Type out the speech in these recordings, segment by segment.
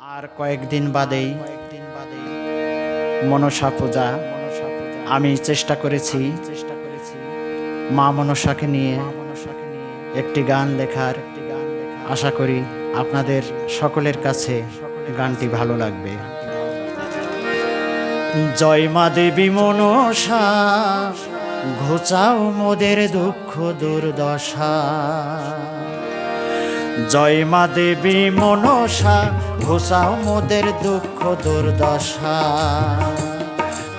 আর কয়েকদিন বাদেই মনসা পূজা। আমি চেষ্টা করেছি মা মনসাকে নিয়ে একটি গান লেখার। আশা করি আপনাদের সকলের কাছে গানটি ভালো লাগবে। জয় মা দেবী মনসা, ঘোচাও মোদের দুঃখ দুর্দশা। জয় মা দেবী মনসা, ঘোচাও মোদের দুঃখ দুর্দশা।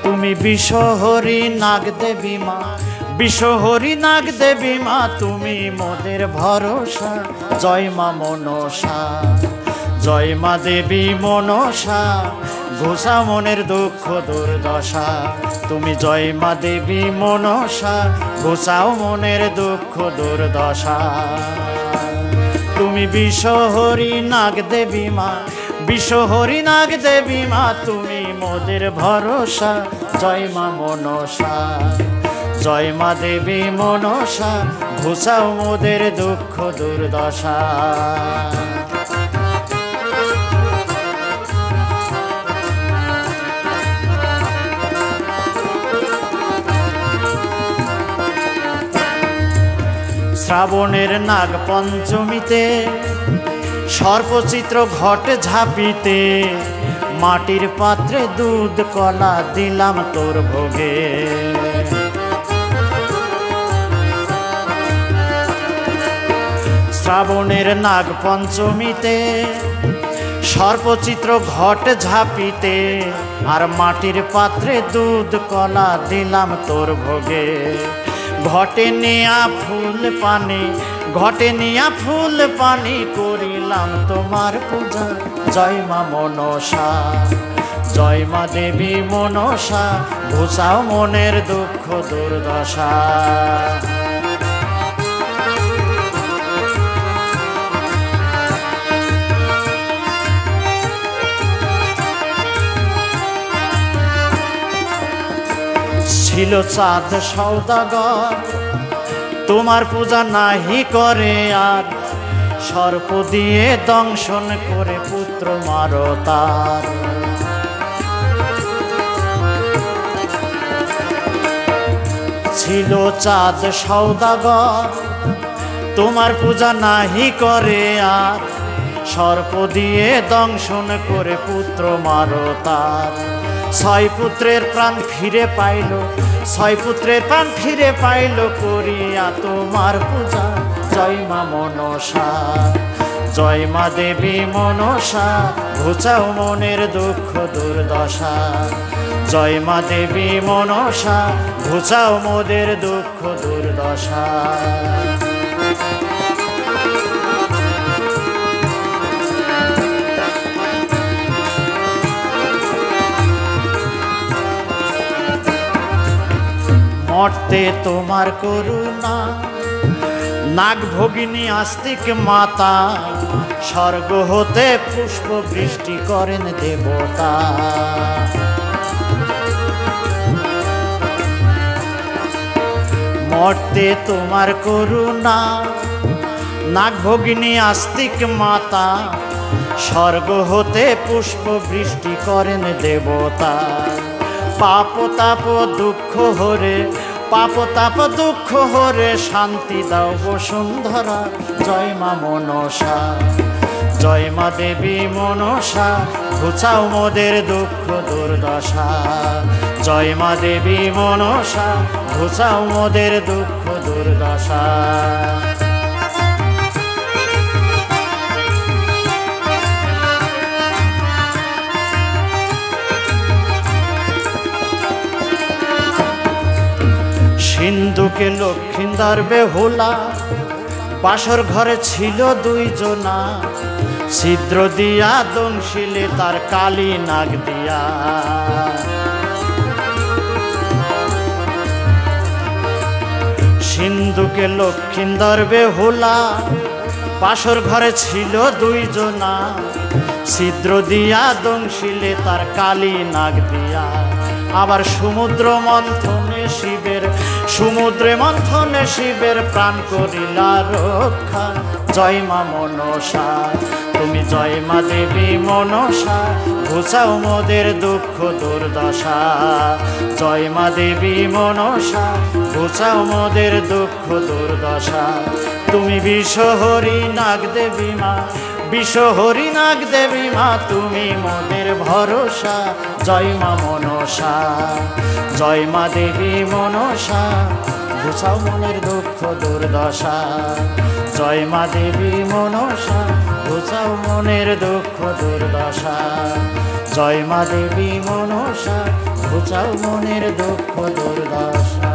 তুমি বিশ্বহরি নাগ দেবী মা, বিশ্বহরি নাগ দেবী মা, তুমি মোদের ভরসা। জয় মা মনসা, জয় মা দেবী মনসা, ঘোচাও মনের দুঃখ দুর্দশা। তুমি জয় মা দেবী মনসা, ঘোচাও মনের দুঃখ দুর্দশা। তুমি বিশ্বহরি নাগ দেবী মা, বিশ্বহরি নাগ দেবী মা, তুমি মোদের ভরসা। জয় মা মনসা, জয় মা দেবী মনসা, ঘোচাও মোদের দুঃখ দুর্দশা। শ্রাবণের নাগ পঞ্চমীতে সর্পচিত্র ঘট ঝাঁপিতে, মাটির পাত্রে দুধ কলা দিলাম তোর ভোগে। শ্রাবণের নাগ পঞ্চমীতে সর্পচিত্র ঘট ঝাঁপিতে, আর মাটির পাত্রে দুধ কলা দিলাম তোর ভোগে। ঘটে নেয়া ফুল পানি, ঘটে নিয়া ফুল পানি, করিলাম তোমার পূজা। জয় মা মনসা, জয় মা দেবী মনসা, ঘোচাও মনের দুঃখ দুর্দশা। ছিল চাঁদ সওদাগর, তোমার পূজা নাহি করে আর, সর্প দিয়ে দংশন করে পুত্র মারো তার। ছিল চাঁদ সওদাগর, তোমার পূজা নাহি করে আর, সর্প দিয়ে দংশন করে পুত্র মারো তার। ছয় পুত্রের প্রাণ ফিরে পাইল, ছয় পুত্রের প্রাণ ফিরে পাইল, করিয়া তোমার পূজা। জয় মা মনসা, জয় মা দেবী মনসা, ঘোচাও মনের দুঃখ দুর্দশা। জয় মা দেবী মনসা, ঘোচাও মোদের দুঃখ দুর্দশা। মর্তে তোমার করুণা, নাগ ভগিনী আস্তিক মাতা, স্বর্গ হতে পুষ্প বৃষ্টি করেন দেবতা। মর্তে তোমার করুণা, নাগ ভগিনী আস্তিক মাতা, স্বর্গ হতে পুষ্প বৃষ্টি করেন দেবতা। পাপ তাপ দুঃখ হরে, পাপ তাপ দুঃখ হরে, শান্তি দাও বসুন্ধরা। জয় মা মনসা, জয় মা দেবী মনসা, ঘোচাও মোদের দুঃখ দুর্দশা। জয় মা দেবী মনসা, ঘোচাও মোদের দুঃখ দুর্দশা। সিন্ধুকে লক্ষ্মীন্দর বেহুলা, বাসর ঘরে ছিল দুইজনা, ছিদ্র দিয়া দংশিলে তার কালী নাগ দিয়া। সিন্ধুকে লক্ষ্মীন্দর বেহুলা, বাসর ঘরে ছিল দুইজনা, ছিদ্র দিয়া দংশিলে তার কালী নাগ দিয়া। আবার সমুদ্র মন্থনে শিবের, সমুদ্রে মন্থনে শিবের প্রাণ করিলা রক্ষা। জয় মা মনসা, তুমি জয় মা দেবী মনসা, ঘুচাও মোদের দুঃখ দুর্দশা। জয় মা দেবী মনসা, ঘুচাও মোদের দুঃখ দুর্দশা। তুমি বিশ্বহরি নাগ দেবী মা, বিশ্বহরি নাগ দেবী মা, তুমি মোদের ভরসা। জয় মা মনসা, জয় মা দেবী মনসা, ঘুচাও মনের দুঃখ দুর্দশা। জয় মা দেবী মনসা, ঘুচাও মনের দুঃখ দুর্দশা। জয় মা দেবী মনসা, ঘুচাও মনের দুঃখ দুর্দশা।